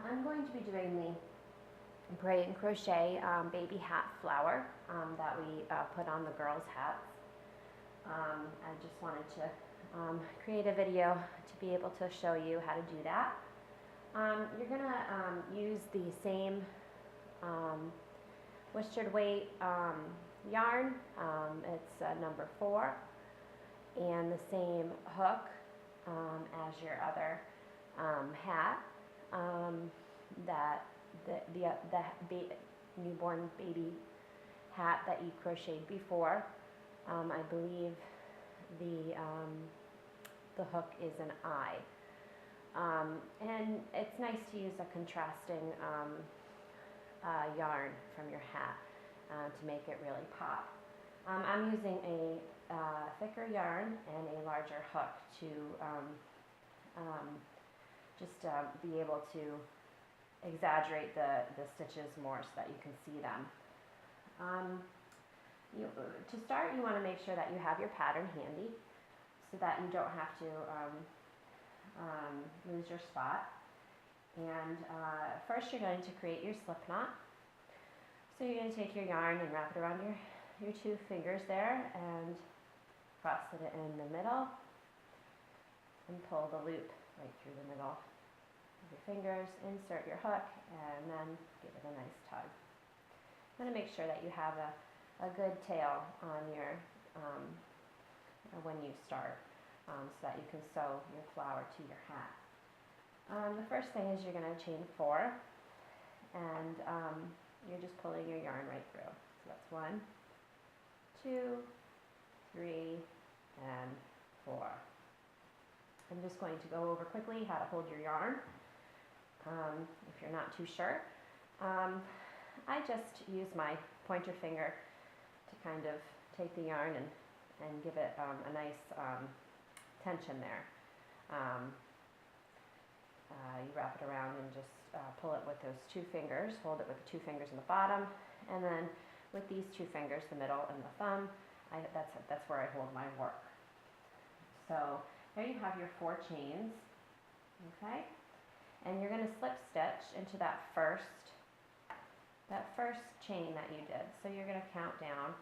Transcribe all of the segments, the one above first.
I'm going to be doing the braid and crochet baby hat flower that we put on the girls' hats. I just wanted to create a video to be able to show you how to do that. You're going to use the same worsted weight yarn. It's number 4, and the same hook as your other hat that the newborn baby hat that you crocheted before. I believe the hook is an eye, and it's nice to use a contrasting yarn from your hat to make it really pop. I'm using a thicker yarn and a larger hook to just be able to exaggerate the stitches more so that you can see them. To start, you want to make sure that you have your pattern handy so that you don't have to lose your spot. And first you're going to create your slip knot. So you're going to take your yarn and wrap it around your 2 fingers there and cross it in the middle and pull the loop right through the middle of your fingers, insert your hook, and then give it a nice tug. You want to make sure that you have a good tail on your when you start, so that you can sew your flower to your hat. The first thing is you're going to chain 4, and you're just pulling your yarn right through. So that's 1, 2, 3, and 4. I'm just going to go over quickly how to hold your yarn if you're not too sure. I just use my pointer finger to kind of take the yarn and give it a nice tension there. You wrap it around and just pull it with those 2 fingers, hold it with the 2 fingers in the bottom, and then with these 2 fingers, the middle and the thumb, that's where I hold my work. So there you have your 4 chains, okay? And you're going to slip stitch into that first chain that you did. So you're going to count down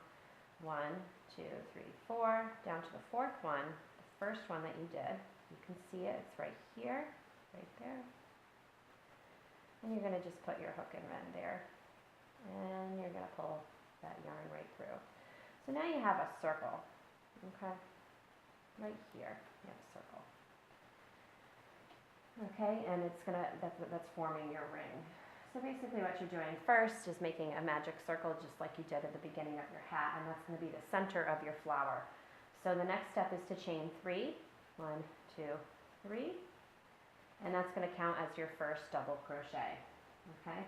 1, 2, 3, 4, down to the 4th one, the first one that you did. You can see it, it's right here, right there. And you're going to just put your hook and rend there. And you're going to pull that yarn right through. So now you have a circle, okay? Right here, you have a circle. Okay, and that's forming your ring. So basically what you're doing first is making a magic circle just like you did at the beginning of your hat, and that's going to be the center of your flower. So the next step is to chain 3, 1, 2, 3, and that's going to count as your first double crochet, okay?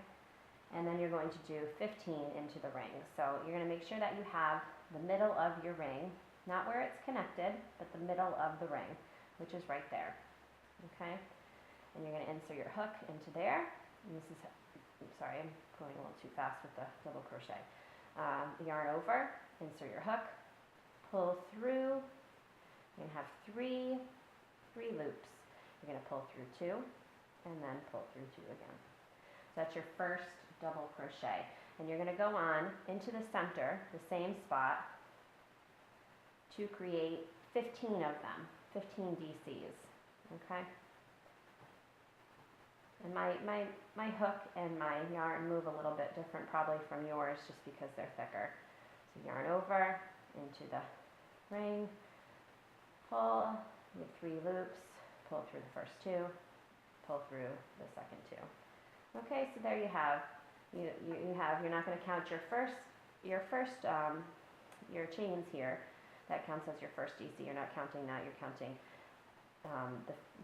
And then you're going to do 15 into the ring. So you're going to make sure that you have the middle of your ring, not where it's connected, but the middle of the ring, which is right there, okay? And you're going to insert your hook into there. And this is, sorry, I'm going a little too fast with the double crochet. Yarn over, insert your hook, pull through. You're going to have three loops. You're going to pull through 2, and then pull through 2 again. So that's your first double crochet. And you're going to go on into the center, the same spot, to create 15 of them, 15 DCs, okay? And my hook and my yarn move a little bit different probably from yours just because they're thicker. So yarn over, into the ring, pull, you have 3 loops, pull through the first 2, pull through the second 2. Okay, so there you have, you're not going to count your chains here. That counts as your first DC. You're not counting that, you're counting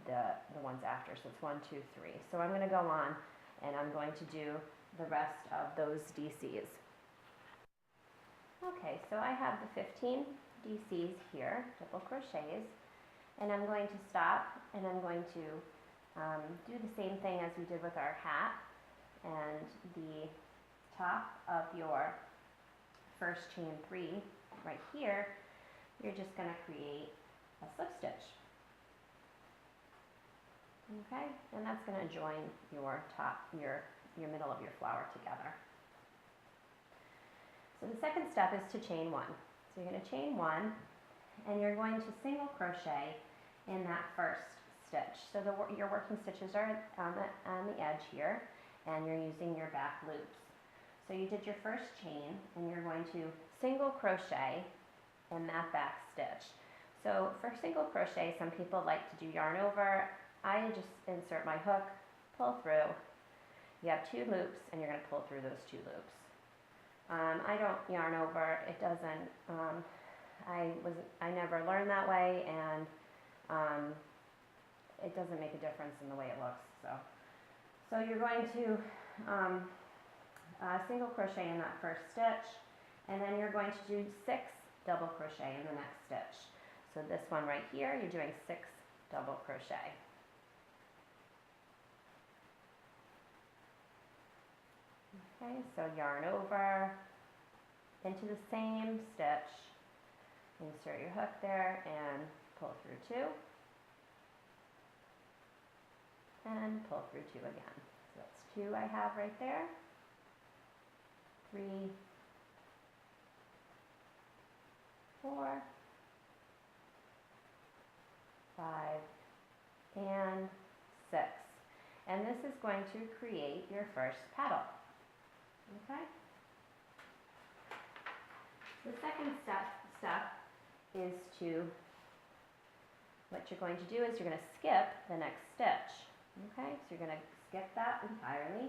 the ones after. So it's 1, 2, 3. So I'm going to go on and I'm going to do the rest of those DCs. Okay, so I have the 15 DCs here, double crochets, and I'm going to stop and I'm going to do the same thing as we did with our hat, and the top of your first chain 3 right here, you're just going to create a slip stitch. Okay, and that's going to join your top, your middle of your flower together. So the second step is to chain one. So you're going to chain one, and you're going to single crochet in that first stitch. So your working stitches are on the edge here, and you're using your back loops. So you did your first chain, and you're going to single crochet in that back stitch. So for single crochet, some people like to do yarn over. I just insert my hook, pull through. You have 2 loops, and you're going to pull through those 2 loops. I don't yarn over. It doesn't. I never learned that way, and it doesn't make a difference in the way it looks. So you're going to single crochet in that first stitch, and then you're going to do 6 double crochet in the next stitch. So this one right here, you're doing 6 double crochet. Okay, so yarn over into the same stitch, insert your hook there and pull through 2, and pull through 2 again. So that's 2 I have right there, 3, 4, 5, and 6. And this is going to create your first petal. Okay? The second step is what you're going to do is you're going to skip the next stitch. Okay? So you're going to skip that entirely.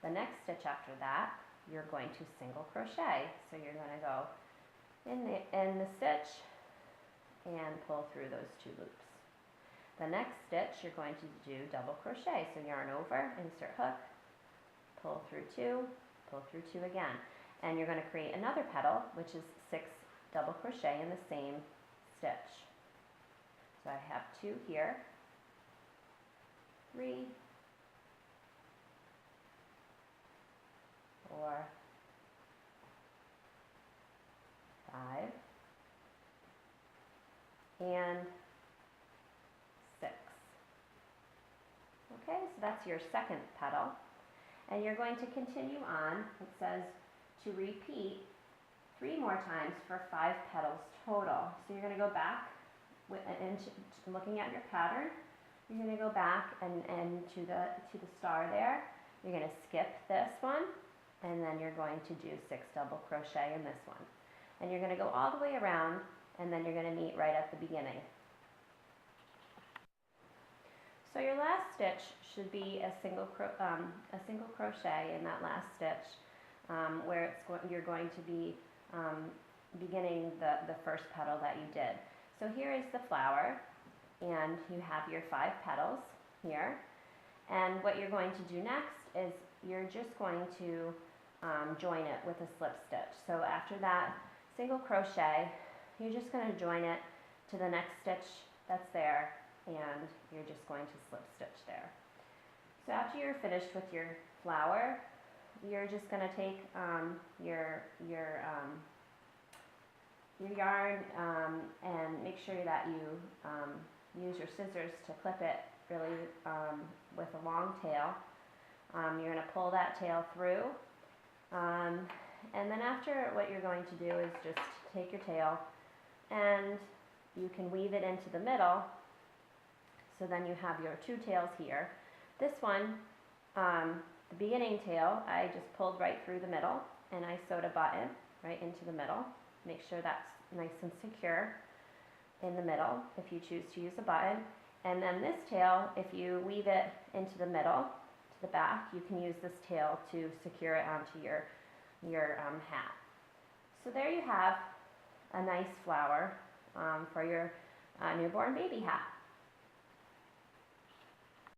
The next stitch after that, you're going to single crochet. So you're going to go in the stitch and pull through those 2 loops. The next stitch, you're going to do double crochet. So yarn over, insert hook, pull through 2, pull through 2 again. And you're going to create another petal, which is 6 double crochet in the same stitch. So I have 2 here, 3, 4, 5, and 6. Okay, so that's your second petal. And you're going to continue on. It says to repeat 3 more times for 5 petals total. So you're going to go back into looking at your pattern. You're going to go back and to the star there. You're going to skip this one, and then you're going to do 6 double crochet in this one. And you're going to go all the way around, and then you're going to meet right at the beginning. So your last stitch should be a single crochet in that last stitch, where you're going to be beginning the first petal that you did. So here is the flower, and you have your 5 petals here. And what you're going to do next is you're just going to join it with a slip stitch. So after that single crochet, you're just going to join it to the next stitch that's there, and you're just going to slip stitch there. So after you're finished with your flower, you're just going to take your yarn and make sure that you use your scissors to clip it really with a long tail. You're going to pull that tail through, and then after, what you're going to do is just take your tail and you can weave it into the middle. So then you have your 2 tails here. This one, the beginning tail, I just pulled right through the middle, and I sewed a button right into the middle. Make sure that's nice and secure in the middle if you choose to use a button. And then this tail, if you weave it into the middle, to the back, you can use this tail to secure it onto your hat. So there you have a nice flower for your newborn baby hat.